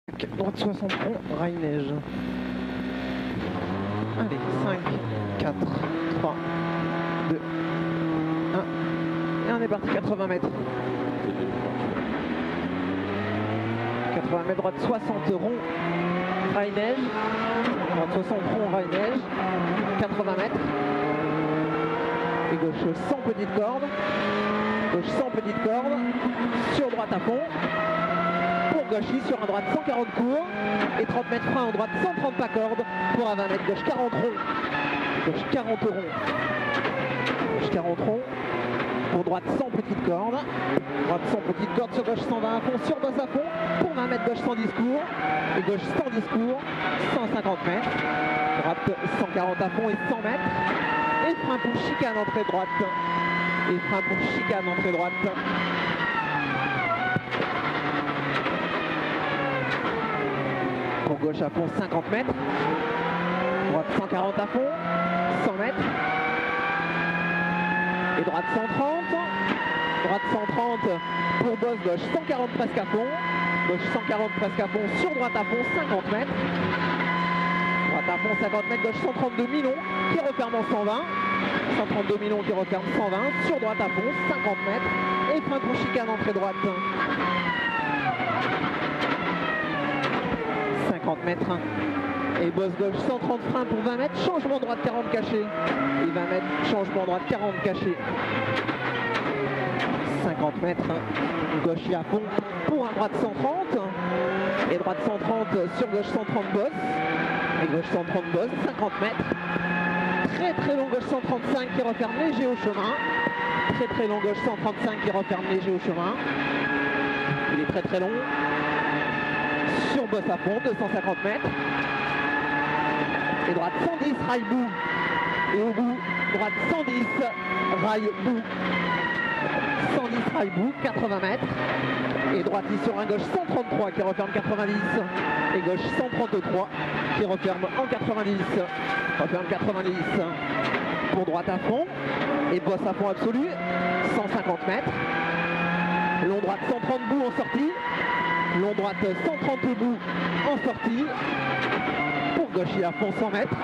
Droite 60 rond, rail neige. Allez, 5, 4, 3, 2, 1. Et on est parti, 80 mètres. 80 mètres, droite 60 rond, rail neige. Droite 60 rond, rail neige. 80 mètres. Et gauche sans petite corde. Gauche sans petite corde. Sur droite à fond. Gauche sur un droite 140 court et 30 mètres frein en droite 130 pas corde pour un 20 mètres gauche 40 rond. Gauche 40 rond. Gauche 40 rond. Pour droite sans petite corde. Droite sans petite corde sur gauche 120 à fond sur bosse à fond. Pour 20 mètres gauche sans discours. Et gauche sans discours 150 mètres. Droite 140 à fond et 100 mètres. Et frein pour chicane entrée droite. Et frein pour chicane entrée droite. Pour gauche à fond 50 mètres, droite 140 à fond, 100 mètres, et droite 130 pour bosse gauche 140 presque à fond, gauche 140 presque à fond, sur droite à fond 50 mètres, droite à fond 50 mètres, gauche 132 Milon qui referme en 120, 132 Milon qui referme 120, sur droite à fond 50 mètres, et frein pour chicane entrée droite. 50 mètres et bosse gauche 130 frein pour 20 mètres, changement droite 40 caché et 20 mètres, changement droite 40 caché. 50 mètres, gauche à fond pour un droite 130 et droite 130 sur gauche 130 bosse et gauche 130 bosse, 50 mètres, très long gauche 135 qui referme léger au chemin, très long gauche 135 qui referme léger au chemin, il est très long. Sur bosse à fond, 250 mètres. Et droite 110, rail bout. Et au bout, droite 110, rail bout. 110, rail bout, 80 mètres. Et droite sur un gauche 133 qui referme 90. Et gauche 133 qui referme en 90. Referme 90. Pour droite à fond. Et bosse à fond absolu, 150 mètres. Long droite 130 bout en sortie. Long droite 130 bout en sortie. Pour gauche à fond 100 mètres.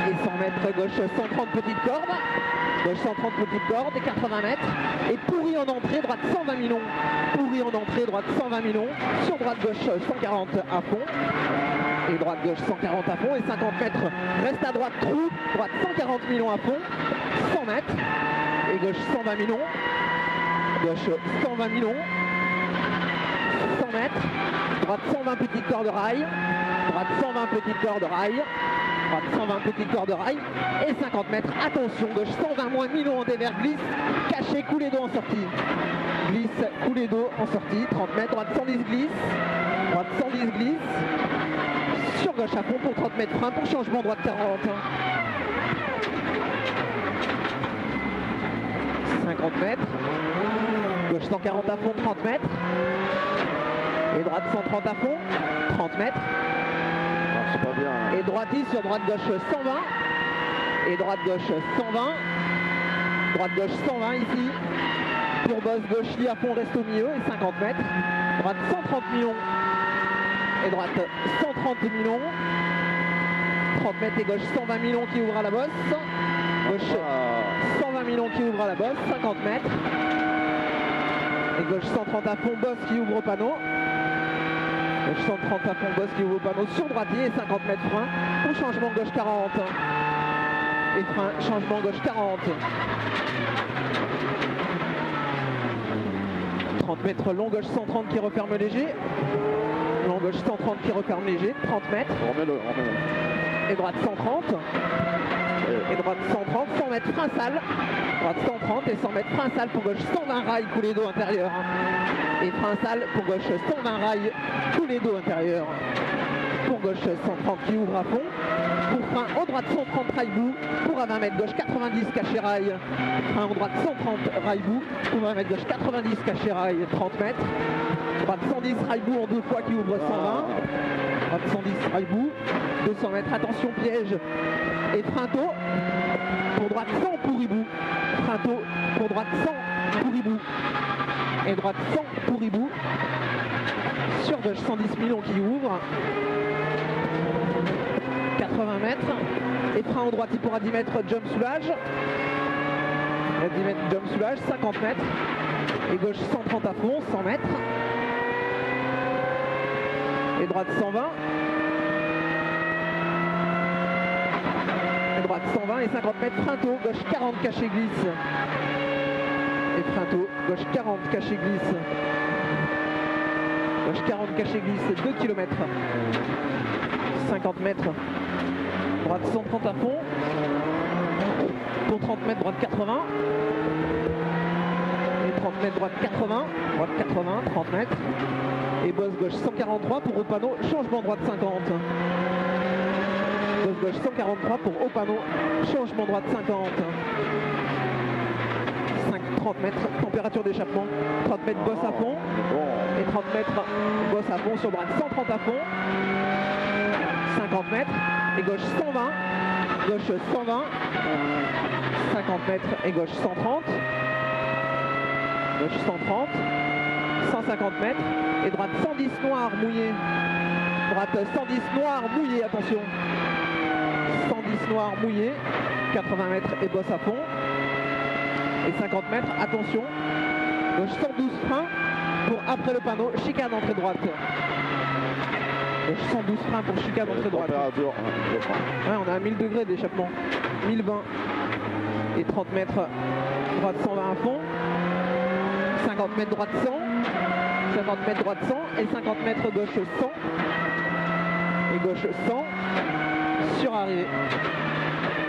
Et 100 mètres gauche 130 petites cordes. Gauche 130 petites cordes et 80 mètres. Et pourri en entrée, droite 120 Milon. Pourri en entrée, droite 120 Milon. Sur droite gauche 140 à fond. Et droite gauche 140 à fond et 50 mètres. Reste à droite trou. Droite 140 Milon à fond. 100 mètres. Et gauche 120 Milon. Gauche 120 Milon, 100 mètres, droite 120 petites cordes rail, droite 120 petites cordes rail, droite 120 petites cordes rail et 50 mètres, attention, gauche 120 moins Milon en dévers, glisse, caché, coulé d'eau en sortie, glisse, coulé d'eau en sortie, 30 mètres, droite 110 glisse, droite 110 glisse, sur gauche à fond pour 30 mètres frein, pour changement droite 40. 50 mètres, gauche 140 à fond, 30 mètres, et droite 130 à fond, 30 mètres, c'est pas bien, hein. Et droite sur droite gauche 120, et droite gauche 120, droite gauche 120 ici, pour bosse gauche lit à fond reste au milieu, et 50 mètres, droite 130 Milon, et droite 130 Milon, 30 mètres et gauche 120 Milon qui ouvre à la bosse, gauche 120 Milon qui ouvre à la bosse, 50 mètres. Et gauche 130 à fond, bosse qui ouvre au panneau. Gauche 130 à fond, bosse qui ouvre au panneau sur droitier et 50 mètres frein. Pour changement gauche 40. Et frein, changement gauche 40. 30 mètres long, gauche 130 qui referme léger. Long gauche 130 qui referme léger, 30 mètres. Remets-le. Et droite 130. Et droite 130, 100 mètres frein sale, droite 130 et 100 mètres frein sale pour gauche 120 rail coulé d'eau intérieur. Et frein sale pour gauche 120 rail coulé d'eau intérieur. Pour gauche 130 qui ouvre à fond. Pour frein en droite 130 rail bout. Pour à 20 mètres gauche 90 caché rail. Frein en droite 130 rail bout. Pour 20 mètres gauche 90 caché rail 30 mètres. Droite 110 rail bout en deux fois qui ouvre 120. Droite 110 rail bout. 200 mètres, attention piège. Et frein tôt, pour droite 100 pour hibou. Frein tôt, pour droite 100 pour hibou. Et droite 100 pour hibou. Sur gauche 110 millions qui ouvre. 80 mètres. Et frein en droite, il pourra 10 mètres, jump soulage. Et 10 mètres, jump soulage, 50 mètres. Et gauche 130 à fond, 100 mètres. Et droite 120. Et droite 120 et 50 mètres, frein tôt, gauche 40, caché glisse. Et frein tôt, gauche 40, caché glisse. Gauche 40, caché glisse, 2 km. 50 mètres. Droite 130 à fond. Pour 30 mètres, droite 80. Et 30 mètres, droite 80. Droite 80, 30 mètres. Et bosse gauche 143 pour au panneau, changement droite 50. Bosse gauche 143 pour au panneau, changement droite 50. 30 mètres, température d'échappement. 30 mètres, bosse à fond. Et 30 mètres, bosse à fond sur droite 130 à fond. 50 mètres. Et gauche 120. Gauche 120. 50 mètres et gauche 130. Gauche 130. 150 mètres. Et droite 110 noir mouillé. Droite 110 noir mouillé, attention. 110 noir mouillé. 80 mètres et bosse à fond. Et 50 mètres, attention. Gauche 112 frein pour après le panneau, chicane entrée droite. Gauche 112 frein pour chicane entrée droite. Ouais, on a 1000 degrés d'échappement. 1020 et 30 mètres, droite 120 à fond. 50 mètres droite 100. 50 mètres droite 100 et 50 mètres gauche 100. Et gauche 100 sur arrivée.